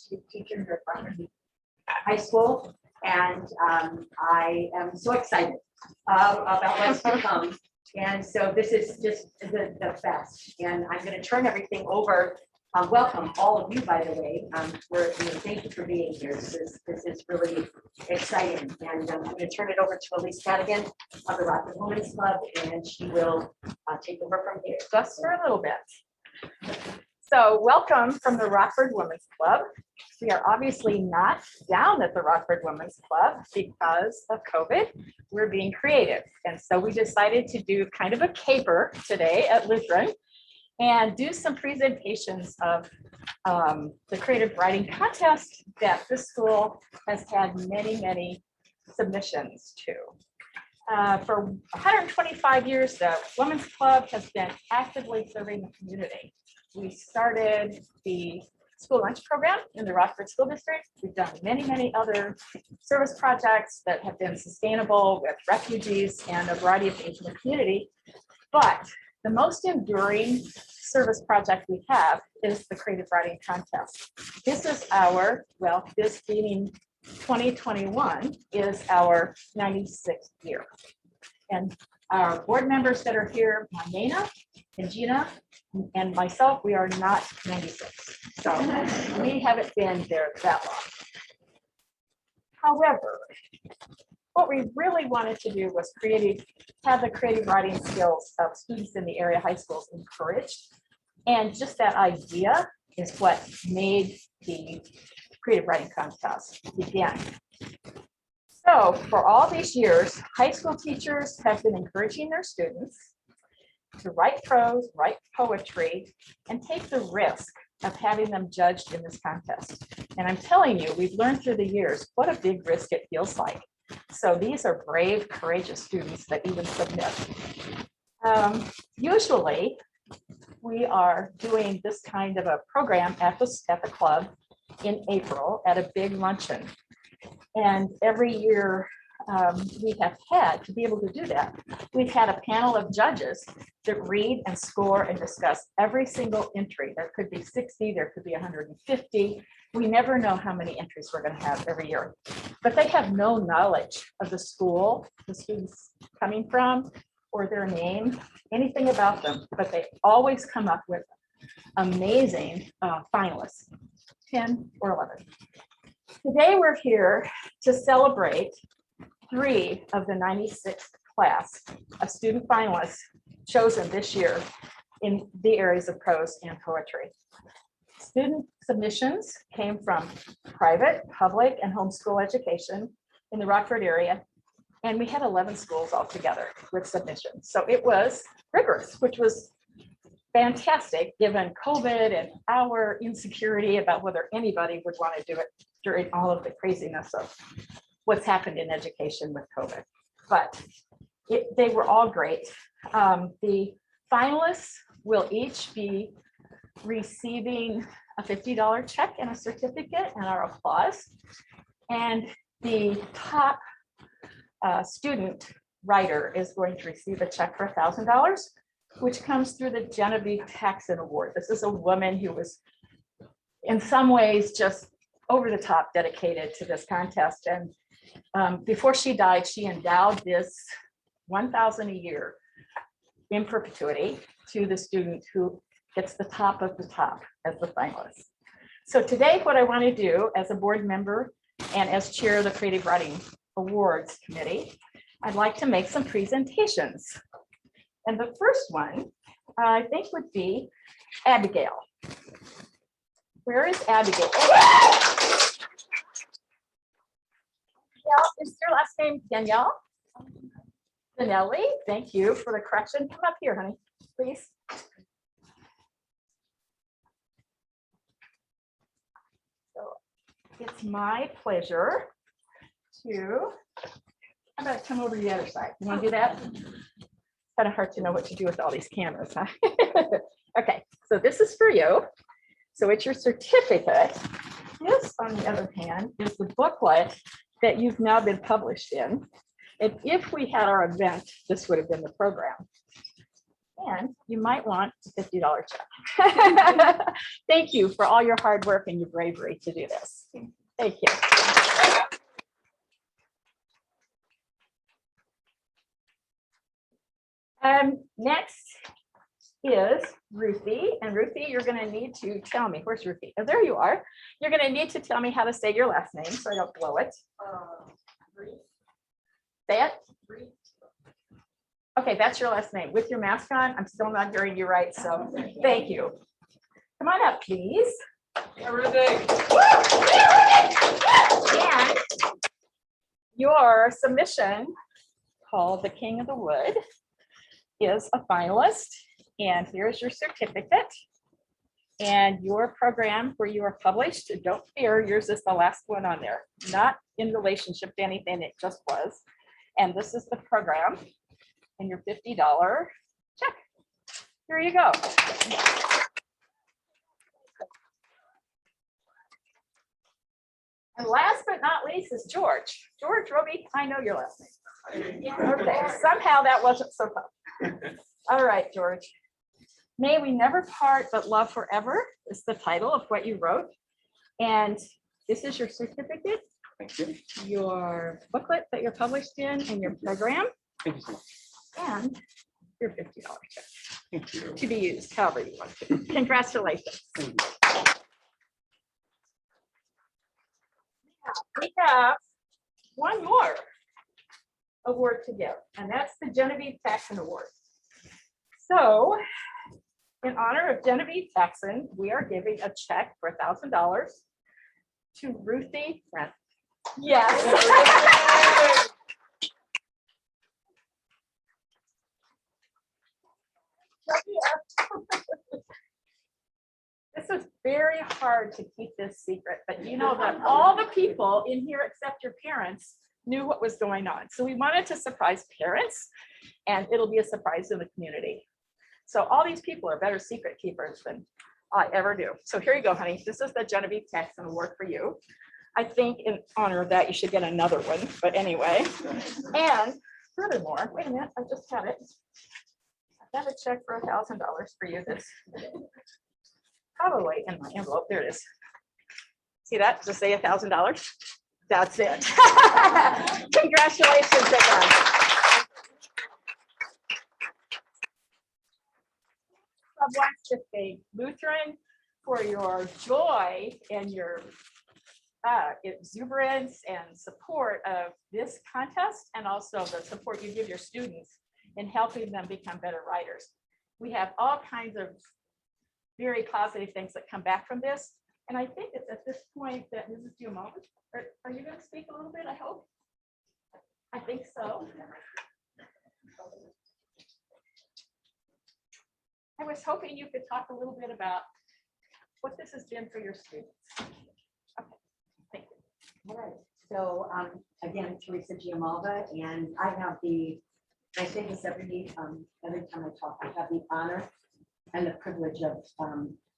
substitute teacher here at Rockford High School, and I am so excited about what's to come. And so this is just the best. And I'm going to turn everything over. Welcome all of you, by the way. Thank you for being here. This is really exciting. And I'm going to turn it over to Elise Madigan of the Rockford Women's Club, and she will take over from here. Just for a little bit. So welcome from the Rockford Women's Club. We are obviously not down at the Rockford Women's Club because of COVID. We're being creative. And so we decided to do kind of a caper today at Lutheran and do some presentations of the creative writing contest that this school has had many, many submissions to. For 125 years, the Women's Club has been actively serving the community. We started the school lunch program in the Rockford School District. We've done many, many other service projects that have been sustainable with refugees and a variety of things in the community. But the most enduring service project we have is the creative writing contest. This is our, well, this being 2021 is our 96th year. And our board members that are here, Nana and Gina and myself, we are not 96. So we haven't been there that long. However, what we really wanted to do was have the creative writing skills of students in the area high schools encouraged. And just that idea is what made the creative writing contest begin. So for all these years, high school teachers have been encouraging their students to write prose, write poetry, and take the risk of having them judged in this contest. And I'm telling you, we've learned through the years what a big risk it feels like. So these are brave, courageous students that even submit. Usually, we are doing this kind of a program at the club in April at a big luncheon. And every year we have had to be able to do that. We've had a panel of judges that read and score and discuss every single entry. There could be 60, there could be 150. We never know how many entries we're going to have every year. But they have no knowledge of the school, the students coming from, or their name, anything about them. But they always come up with amazing finalists, 10 or 11. Today we're here to celebrate 3 of the 96th class of student finalists chosen this year in the areas of prose and poetry. Student submissions came from private, public, and homeschool education in the Rockford area, and we had 11 schools altogether with submissions. So it was rigorous, which was fantastic given COVID and our insecurity about whether anybody would want to do it during all of the craziness of what's happened in education with COVID. But they were all great. The finalists will each be receiving a $50 check and a certificate and our applause. And the top student writer is going to receive a check for $1,000, which comes through the Genevieve Taxon Award. This is a woman who was in some ways just over the top dedicated to this contest. And before she died, she endowed this $1,000 a year in perpetuity to the student who gets the top of the top as the finalist. So today, what I want to do as a board member and as chair of the Creative Writing Awards Committee, I'd like to make some presentations. And the first one, I think, would be Abigail. Where is Abigail? Is your last name Danielle? Danelli, thank you for the correction. Come up here, honey, please. So it's my pleasure to, how about come over to the other side? You want to do that? Kind of hard to know what to do with all these cameras, huh? Okay, so this is for you. So it's your certificate. This, on the other hand, is the booklet that you've now been published in. And if we had our event, this would have been the program. And you might want a $50 check. Thank you for all your hard work and your bravery to do this. Thank you. Next is Ruthie. And Ruthie, you're going to need to tell me, where's Ruthie? Oh, there you are. You're going to need to tell me how to say your last name so I don't blow it. Say it. Okay, that's your last name. With your mask on, I'm still not hearing you right, so thank you. Come on up, please. Everything. And your submission, called The King of the Wood, is a finalist. And here's your certificate. And your program where you are published, don't fear, yours is the last one on there. Not in relationship to anything, it just was. And this is the program. And your $50 check. Here you go. And last but not least is George. George Roby, I know your last name. Okay, somehow that wasn't so tough. All right, George. May we never part but love forever is the title of what you wrote. And this is your certificate. Thank you. Your booklet that you're published in and your program. Thank you so much. And your $50 check Thank you. to be used however you want to. Congratulations. Thank you. We have one more award to give, and that's the Genevieve Taxon Award. So, in honor of Genevieve Taxon, we are giving a check for $1,000 to Ruthie Brent. Yes. This is very hard to keep this secret, but you know that all the people in here except your parents knew what was going on. So we wanted to surprise parents, and it'll be a surprise in the community. So all these people are better secret keepers than I ever do. So here you go, honey. This is the Genevieve Taxon Award for you. I think in honor of that, you should get another one, but anyway. And furthermore, wait a minute, I just had it. I got a check for $1,000 for you. This probably in my envelope. There it is. See that? Does it say $1,000? That's it. Congratulations, everyone. Rockford Lutheran for your joy and your exuberance and support of this contest, and also the support you give your students in helping them become better writers. We have all kinds of very positive things that come back from this. And I think it's at this point that Mrs. Giamatti, are you going to speak a little bit, I hope? I think so. I was hoping you could talk a little bit about what this has been for your students. Okay, thank you. All right, so again, Teresa Giamalva, and I have I say this every time I talk, I have the honor and the privilege of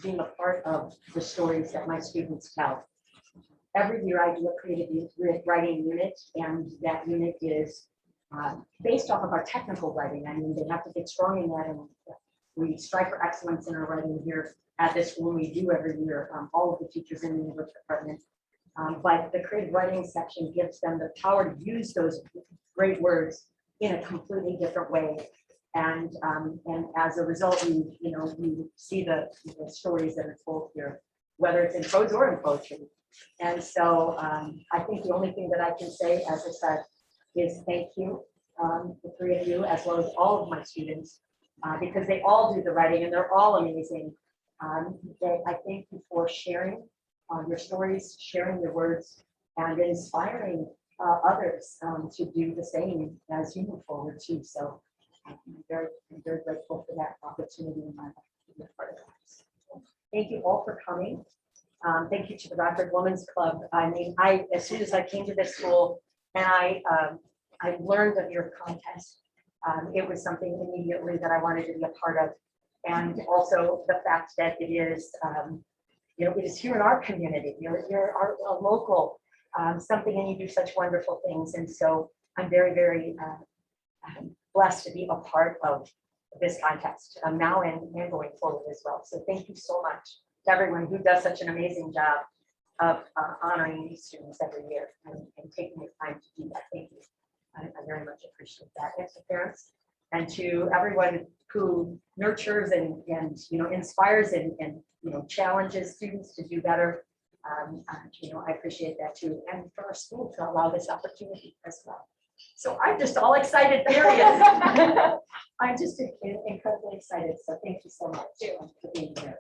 being a part of the stories that my students tell. Every year I do a creative writing unit, and that unit is based off of our technical writing. I mean, they have to get strong in that, and we strive for excellence in our writing here at this school. We do every year, all of the teachers in the English department. But the creative writing section gives them the power to use those great words in a completely different way. And as a result, you see the stories that are told here, whether it's in prose or in poetry. And so I think the only thing that I can say, as I said, is thank you, the three of you, as well as all of my students, because they all do the writing and they're all amazing. I thank you for sharing your stories, sharing your words, and inspiring others to do the same as you move forward too. So I'm very grateful for that opportunity in my life to be a part of that. Thank you all for coming. Thank you to the Rockford Women's Club. I mean, as soon as I came to this school and I learned of your contest, it was something immediately that I wanted to be a part of. And also the fact that it is, it is here in our community. You're a local something, and you do such wonderful things. And so I'm very blessed to be a part of this contest now and going forward as well. So thank you so much to everyone who does such an amazing job of honoring these students every year and taking the time to do that. Thank you. I very much appreciate that. And to parents and to everyone who nurtures and inspires and challenges students to do better. I appreciate that too. And for our school to allow this opportunity as well. So I'm just all excited, period. I'm just incredibly excited. So thank you so much for being here.